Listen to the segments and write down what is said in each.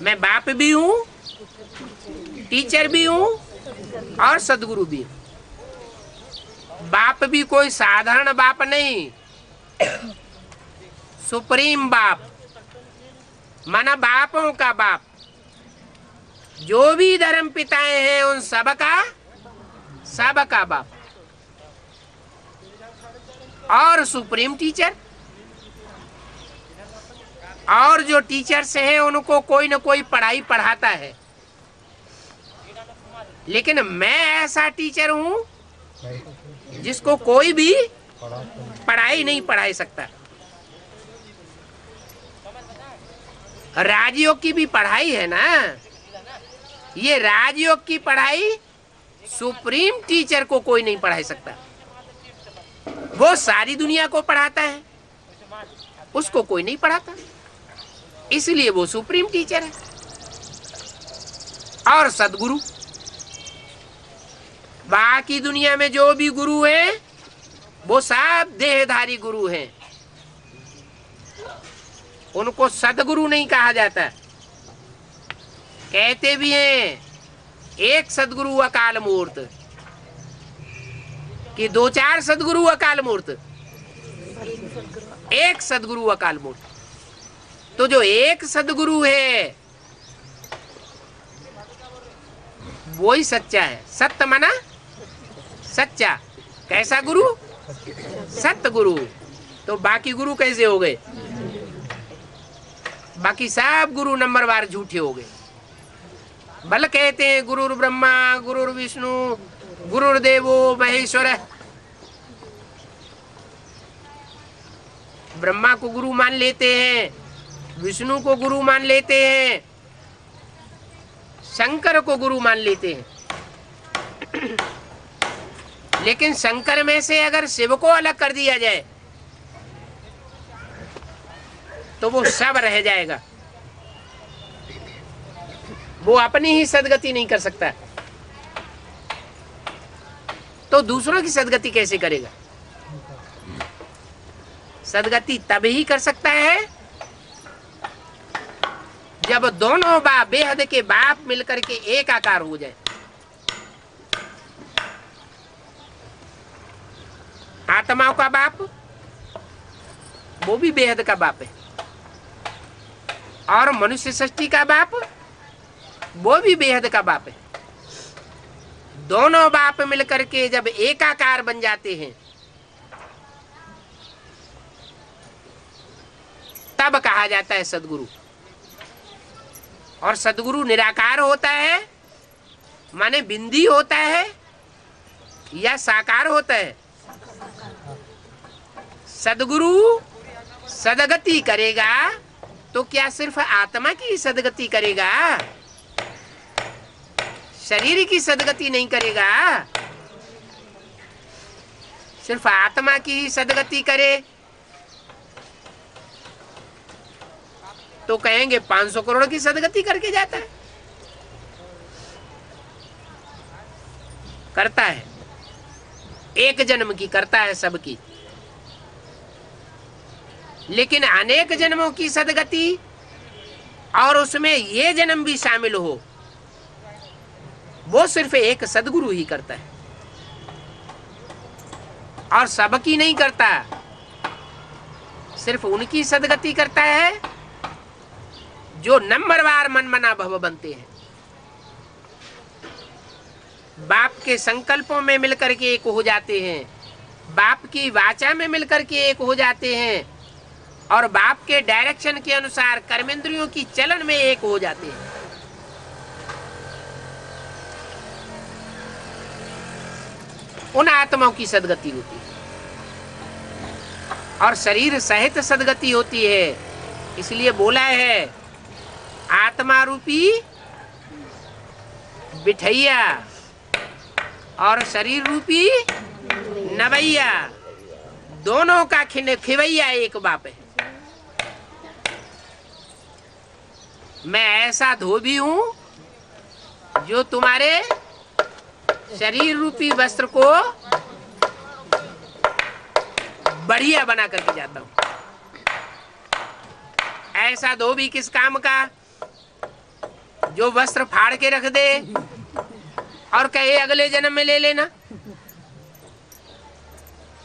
मैं बाप भी हूँ, टीचर भी हूँ और सदगुरु भी हूँ। बाप भी कोई साधारण बाप नहीं, सुप्रीम बाप, माना बापों का बाप। जो भी धर्म पिताएं हैं उन सबका बाप। और सुप्रीम टीचर, और जो टीचर्स हैं उनको कोई न कोई पढ़ाई पढ़ाता है। लेकिन मैं ऐसा टीचर हूं जिसको कोई भी पढ़ाई नहीं पढ़ा सकता। राजयोग की भी पढ़ाई है ना, ये राजयोग की पढ़ाई सुप्रीम टीचर को कोई नहीं पढ़ा सकता। वो सारी दुनिया को पढ़ाता है, उसको कोई नहीं पढ़ाता, इसलिए वो सुप्रीम टीचर है। और सदगुरु, बाकी दुनिया में जो भी गुरु हैं वो सब देहधारी गुरु हैं, उनको सदगुरु नहीं कहा जाता। कहते भी हैं एक सदगुरु अकाल मूर्त, कि दो चार सदगुरु अकाल मूर्त, एक सदगुरु अकाल मूर्त। तो जो एक सदगुरु है वो ही सच्चा है। सत्य माना सच्चा। कैसा गुरु? सत्य गुरु। तो बाकी गुरु कैसे हो गए? बाकी सब गुरु नंबरवार झूठे हो गए। बल कहते हैं गुरुर ब्रह्मा गुरुर विष्णु गुरुर्देवो महेश्वर। ब्रह्मा को गुरु मान लेते हैं, विष्णु को गुरु मान लेते हैं, शंकर को गुरु मान लेते हैं। लेकिन शंकर में से अगर शिव को अलग कर दिया जाए तो वो सब रह जाएगा, वो अपनी ही सदगति नहीं कर सकता, तो दूसरों की सदगति कैसे करेगा? सदगति तब ही कर सकता है जब दोनों बाप, बेहद के बाप मिलकर के एक आकार हो जाए। आत्माओं का बाप वो भी बेहद का बाप है, और मनुष्य सृष्टि का बाप वो भी बेहद का बाप है। दोनों बाप मिलकर के जब एकाकार बन जाते हैं तब कहा जाता है सदगुरु। और सदगुरु निराकार होता है, माने बिंदी होता है या साकार होता है? सदगुरु सदगति करेगा तो क्या सिर्फ आत्मा की सदगति करेगा? शरीर की सदगति नहीं करेगा। सिर्फ आत्मा की ही सदगति करे तो कहेंगे 500 करोड़ की सदगति करके जाता है। करता है, एक जन्म की करता है सबकी, लेकिन अनेक जन्मों की सदगति और उसमें ये जन्म भी शामिल हो, वो सिर्फ एक सदगुरु ही करता है और सबकी नहीं करता। सिर्फ उनकी सदगति करता है जो नंबरवार मनमना भव बनते हैं, बाप के संकल्पों में मिलकर के एक हो जाते हैं, बाप की वाचा में मिलकर के एक हो जाते हैं, और बाप के डायरेक्शन के अनुसार कर्मेंद्रियों की चलन में एक हो जाते हैं। उन आत्माओं की सदगति होती है और शरीर सहित सदगति होती है। इसलिए बोला है आत्मा रूपी बिठैया और शरीर रूपी नवैया, दोनों का खिवैया एक बाप है। मैं ऐसा धोबी हूं जो तुम्हारे शरीर रूपी वस्त्र को बढ़िया बना करके जाता हूं। ऐसा धोबी किस काम का? जो वस्त्र फाड़ के रख दे और कहे अगले जन्म में ले लेना।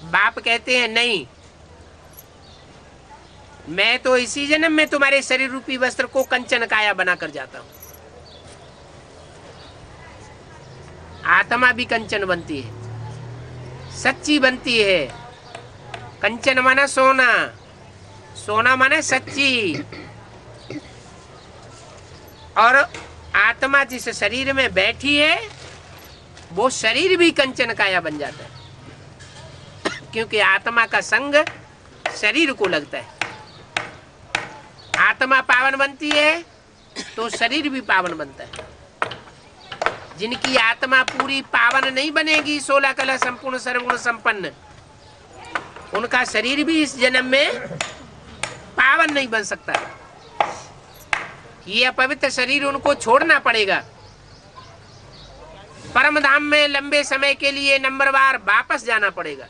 बाप कहते हैं नहीं, मैं तो इसी जन्म में तुम्हारे शरीर रूपी वस्त्र को कंचन काया बनाकर जाता हूं। आत्मा भी कंचन बनती है, सच्ची बनती है। कंचन माना सोना, सोना माना सच्ची। और आत्मा जिस शरीर में बैठी है वो शरीर भी कंचन काया बन जाता है, क्योंकि आत्मा का संग शरीर को लगता है। आत्मा पावन बनती है तो शरीर भी पावन बनता है। जिनकी आत्मा पूरी पावन नहीं बनेगी, 16 कला संपूर्ण सर्वगुण संपन्न, उनका शरीर भी इस जन्म में पावन नहीं बन सकता। ये अपवित्र शरीर उनको छोड़ना पड़ेगा। परम धाम में लंबे समय के लिए नंबरवार वापस जाना पड़ेगा।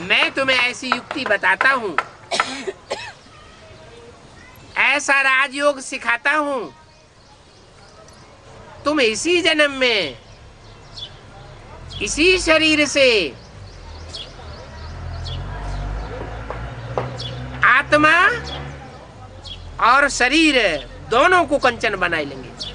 मैं तुम्हें ऐसी युक्ति बताता हूं, ऐसा राजयोग सिखाता हूं, तुम इसी जन्म में इसी शरीर से आत्मा और शरीर दोनों को कंचन बना लेंगे।